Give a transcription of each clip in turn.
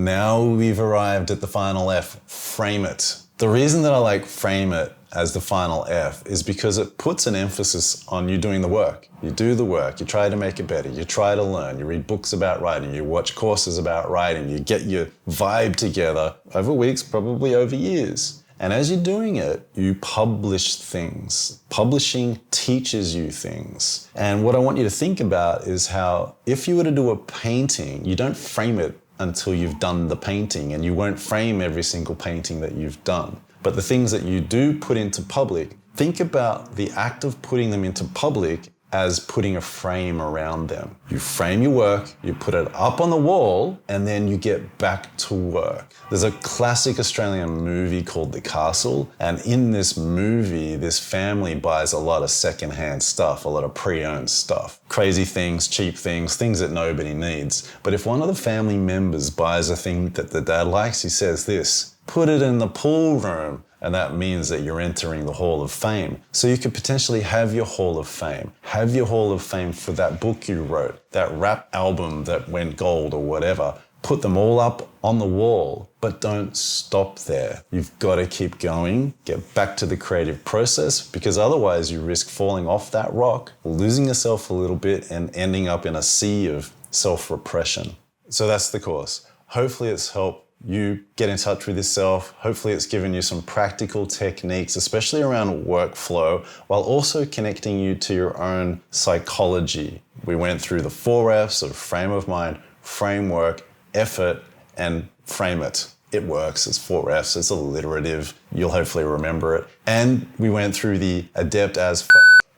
Now we've arrived at the final F, frame it. The reason that I like frame it as the final F is because it puts an emphasis on you doing the work. You do the work, you try to make it better, you try to learn, you read books about writing, you watch courses about writing, you get your vibe together over weeks, probably over years. And as you're doing it, you publish things. Publishing teaches you things. And what I want you to think about is how if you were to do a painting, you don't frame it until you've done the painting, and you won't frame every single painting that you've done. But the things that you do put into public, think about the act of putting them into public as putting a frame around them. You frame your work, you put it up on the wall, and then you get back to work. There's a classic Australian movie called The Castle, and in this movie, this family buys a lot of secondhand stuff, a lot of pre-owned stuff. Crazy things, cheap things, things that nobody needs. But if one of the family members buys a thing that the dad likes, he says this, put it in the pool room. And that means that you're entering the Hall of Fame. So you could potentially have your Hall of Fame. Have your Hall of Fame for that book you wrote, that rap album that went gold or whatever. Put them all up on the wall, but don't stop there. You've got to keep going, get back to the creative process, because otherwise you risk falling off that rock, losing yourself a little bit, and ending up in a sea of self-repression. So that's the course. Hopefully it's helped you get in touch with yourself. Hopefully it's given you some practical techniques, especially around workflow, while also connecting you to your own psychology. We went through the 4 F's of frame of mind, framework, effort, and frame it. It works, it's 4 F's, it's alliterative, you'll hopefully remember it. And we went through the adept as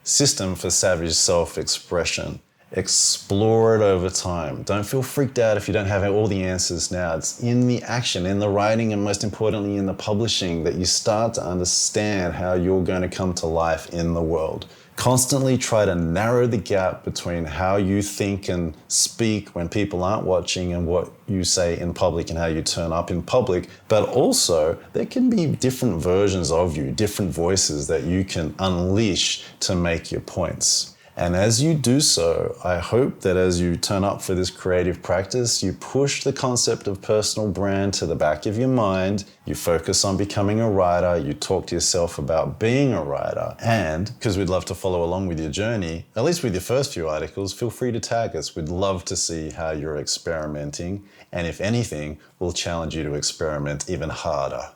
system for savage self-expression. Explore it over time. Don't feel freaked out if you don't have all the answers now. It's in the action, in the writing, and most importantly in the publishing that you start to understand how you're going to come to life in the world. Constantly try to narrow the gap between how you think and speak when people aren't watching and what you say in public and how you turn up in public. But also, there can be different versions of you, different voices that you can unleash to make your points. And as you do so, I hope that as you turn up for this creative practice, you push the concept of personal brand to the back of your mind, you focus on becoming a writer, you talk to yourself about being a writer, and, because we'd love to follow along with your journey, at least with your first few articles, feel free to tag us. We'd love to see how you're experimenting, and if anything, we'll challenge you to experiment even harder.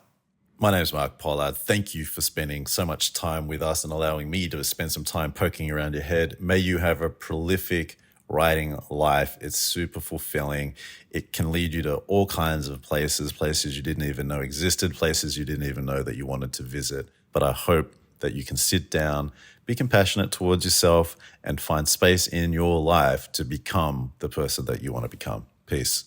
My name is Mark Pollard. Thank you for spending so much time with us and allowing me to spend some time poking around your head. May you have a prolific writing life. It's super fulfilling. It can lead you to all kinds of places, places you didn't even know existed, places you didn't even know that you wanted to visit. But I hope that you can sit down, be compassionate towards yourself, and find space in your life to become the person that you want to become. Peace.